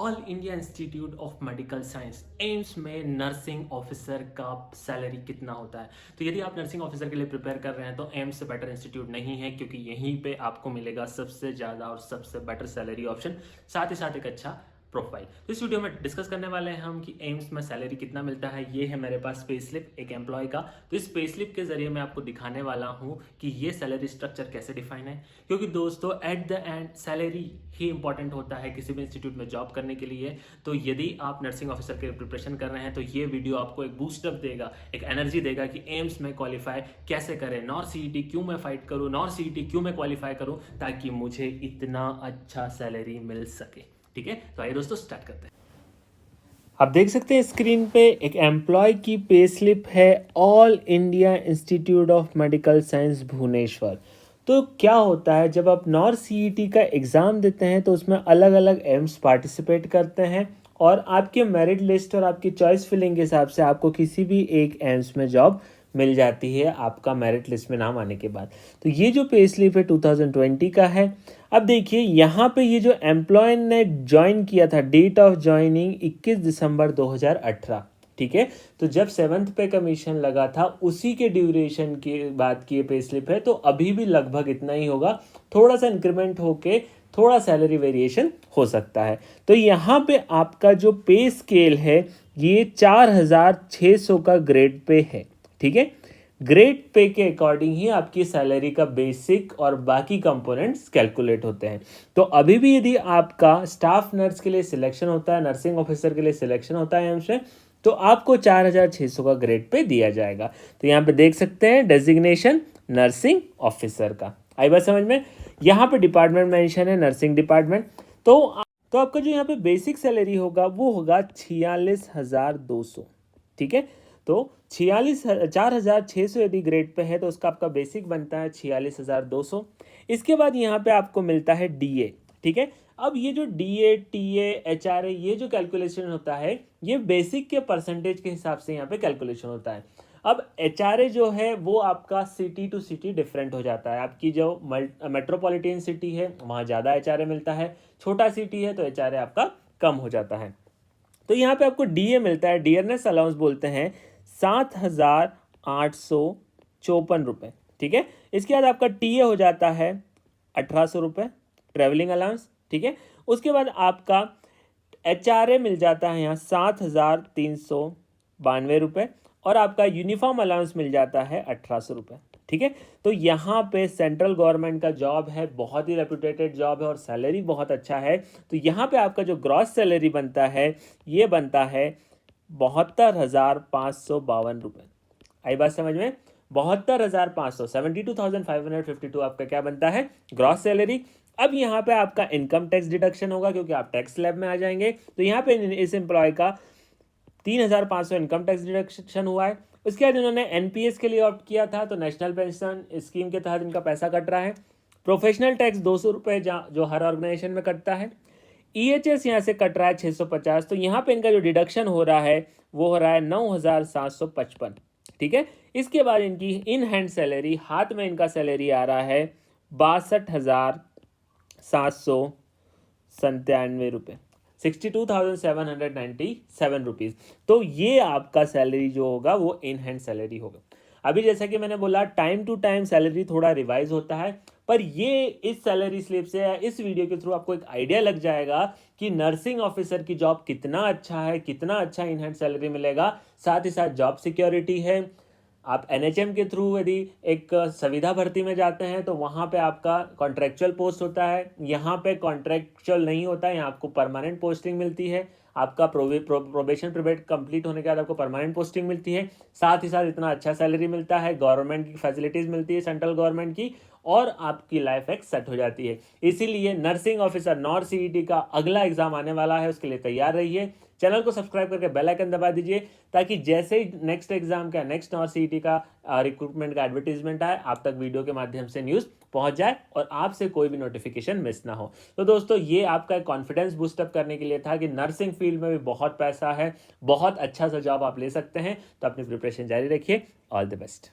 All India institute of medical science AIIMS में nursing officer का salary कितना होता है। तो यदि आप नर्सिंग ऑफिसर के लिए प्रिपेयर कर रहे हैं तो एम्स से बेटर इंस्टीट्यूट नहीं है, क्योंकि यहीं पे आपको मिलेगा सबसे ज़्यादा और सबसे बेटर सैलरी ऑप्शन, साथ ही साथ एक अच्छा प्रोफाइल। तो इस वीडियो में डिस्कस करने वाले हैं हम कि एम्स में सैलरी कितना मिलता है। ये है मेरे पास पे स्लिप एक एम्प्लॉय का। तो इस पे स्लिप के जरिए मैं आपको दिखाने वाला हूं कि ये सैलरी स्ट्रक्चर कैसे डिफाइन है, क्योंकि दोस्तों at the end salary he important होता है किसी भी इंस्टीट्यूट में जॉब करने के लिए। तो यदि आप नर्सिंग ऑफिसर के प्रिपरेशन कर रहे हैं तो ये वीडियो आपको एक बूस्टअप देगा, एक एनर्जी देगा कि एम्स में क्वालिफाई कैसे करें, नॉर सीईटी क्यों मैं फाइट करूं, नॉर सीईटी क्यों मैं क्वालिफाई करूं, ताकि मुझे इतना अच्छा सैलरी मिल सके। ठीक है, तो आइए दोस्तों स्टार्ट करते हैं। आप देख सकते हैं स्क्रीन पे एक एम्प्लॉय की पे स्लिप है, all India institute of medical science Bhubaneswar. तो क्या होता है, जब आप नॉर सीईटी का एग्ज़ाम देते हैं तो उसमें अलग अलग एम्स पार्टिसिपेट करते हैं और आपके मेरिट लिस्ट और आपकी चॉइस फिलिंग के हिसाब से आपको किसी भी एक एम्स में जॉब मिल जाती है आपका मेरिट लिस्ट में नाम आने के बाद। तो ये जो पे स्लिप है 2020 का है। अब देखिए यहाँ पे ये जो एम्प्लॉय ने ज्वाइन किया था, डेट ऑफ ज्वाइनिंग 21 दिसंबर 2018। ठीक है, तो जब 7th पे कमीशन लगा था उसी के ड्यूरेशन के बाद की ये पे स्लिप है। तो अभी भी लगभग इतना ही होगा, थोड़ा सा इंक्रीमेंट होके थोड़ा सैलरी वेरिएशन हो सकता है। तो यहाँ पे आपका जो पे स्केल है ये 4600 का ग्रेड पे है। ठीक है, ग्रेड पे के अकॉर्डिंग ही आपकी सैलरी का बेसिक और बाकी कंपोनेंट्स कैलकुलेट होते हैं। तो अभी भी यदि आपका स्टाफ नर्स के लिए सिलेक्शन होता है, नर्सिंग ऑफिसर के लिए सिलेक्शन होता है एम्स में, तो आपको 4600 का ग्रेड पे दिया जाएगा। तो यहाँ पे देख सकते हैं डेजिग्नेशन नर्सिंग ऑफिसर का। आई बात समझ में। यहाँ पे डिपार्टमेंट मेंशन है नर्सिंग डिपार्टमेंट। तो आपका जो यहाँ पे बेसिक सैलरी होगा वो होगा 46,200। ठीक है, तो 46,600 यदि ग्रेड पे है तो उसका आपका बेसिक बनता है 46,200। इसके बाद यहाँ पे आपको मिलता है डीए। ठीक है, अब ये जो डीए, टीए, एचआरए, ये जो कैलकुलेशन होता है ये बेसिक के परसेंटेज के हिसाब से यहाँ पे कैलकुलेशन होता है। अब एचआरए जो है वो आपका सिटी टू सिटी डिफरेंट हो जाता है। आपकी जो मेट्रोपॉलिटन सिटी है वहाँ ज़्यादा एचआरए मिलता है, छोटा सिटी है तो एचआरए आपका कम हो जाता है। तो यहाँ पे आपको डीए मिलता है, डियरनेस अलाउंस बोलते हैं, 7,854 रुपये। ठीक है, इसके बाद आपका टीए हो जाता है 1,800 रुपये ट्रेवलिंग अलाउंस। ठीक है, उसके बाद आपका एचआरए मिल जाता है यहाँ 7,392 रुपये और आपका यूनिफॉर्म अलाउंस मिल जाता है 1,800 रुपये। ठीक है, तो यहाँ पे सेंट्रल गवर्नमेंट का जॉब है, बहुत ही रेपुटेटेड जॉब है और सैलरी बहुत अच्छा है। तो यहाँ पे आपका जो ग्रॉस सैलरी बनता है ये बनता है 72,552 रुपये। आई बात समझ में। 72,500, 72,552 आपका क्या बनता है, ग्रॉस सैलरी। अब यहाँ पे आपका इनकम टैक्स डिडक्शन होगा क्योंकि आप टैक्स स्लैब में आ जाएंगे। तो यहाँ पे इस एम्प्लॉय का 3,500 इनकम टैक्स डिडक्शन हुआ है। उसके बाद इन्होंने एनपीएस के लिए ऑप्ट किया था तो नेशनल पेंशन स्कीम के तहत इनका पैसा कट रहा है। प्रोफेशनल टैक्स 200 रुपये जो हर ऑर्गेनाइजेशन में कटता है। ईएचएस यहाँ से कट रहा है 650। तो यहाँ पे इनका जो डिडक्शन हो रहा है वो हो रहा है 9,755। ठीक है, इसके बाद इनकी इन हैंड सैलरी, हाथ में इनका सैलरी आ रहा है 62,797 रुपये, 62,797 रुपीज़। तो ये आपका सैलरी जो होगा वो इन हैंड सैलरी होगा। अभी जैसा कि मैंने बोला टाइम टू टाइम सैलरी थोड़ा रिवाइज होता है, पर ये इस सैलरी स्लिप से या इस वीडियो के थ्रू आपको एक आइडिया लग जाएगा कि नर्सिंग ऑफिसर की जॉब कितना अच्छा है, कितना अच्छा इन हैंड सैलरी मिलेगा। साथ ही साथ जॉब सिक्योरिटी है। आप एनएचएम के थ्रू यदि एक संविदा भर्ती में जाते हैं तो वहाँ पे आपका कॉन्ट्रेक्चुअल पोस्ट होता है, यहाँ पे कॉन्ट्रेक्चुअल नहीं होता है, यहाँ आपको परमानेंट पोस्टिंग मिलती है। आपका प्रोबेशन पीरियड कंप्लीट होने के बाद आपको परमानेंट पोस्टिंग मिलती है। साथ ही साथ इतना अच्छा सैलरी मिलता है, गवर्नमेंट की फैसिलिटीज़ मिलती है, सेंट्रल गवर्नमेंट की, और आपकी लाइफ एक सेट हो जाती है। इसीलिए नर्सिंग ऑफिसर नॉर सीईटी का अगला एग्जाम आने वाला है, उसके लिए तैयार रहिए। चैनल को सब्सक्राइब करके बेल आइकन दबा दीजिए ताकि जैसे ही नेक्स्ट एग्जाम का, नेक्स्ट नॉर सीईटी का रिक्रूटमेंट का एडवर्टीजमेंट आए आप तक वीडियो के माध्यम से न्यूज़ पहुंच जाए और आपसे कोई भी नोटिफिकेशन मिस ना हो। तो दोस्तों ये आपका कॉन्फिडेंस बूस्टअप करने के लिए था कि नर्सिंग फील्ड में भी बहुत पैसा है, बहुत अच्छा सा जॉब आप ले सकते हैं। तो अपनी प्रिपरेशन जारी रखिए। All the best.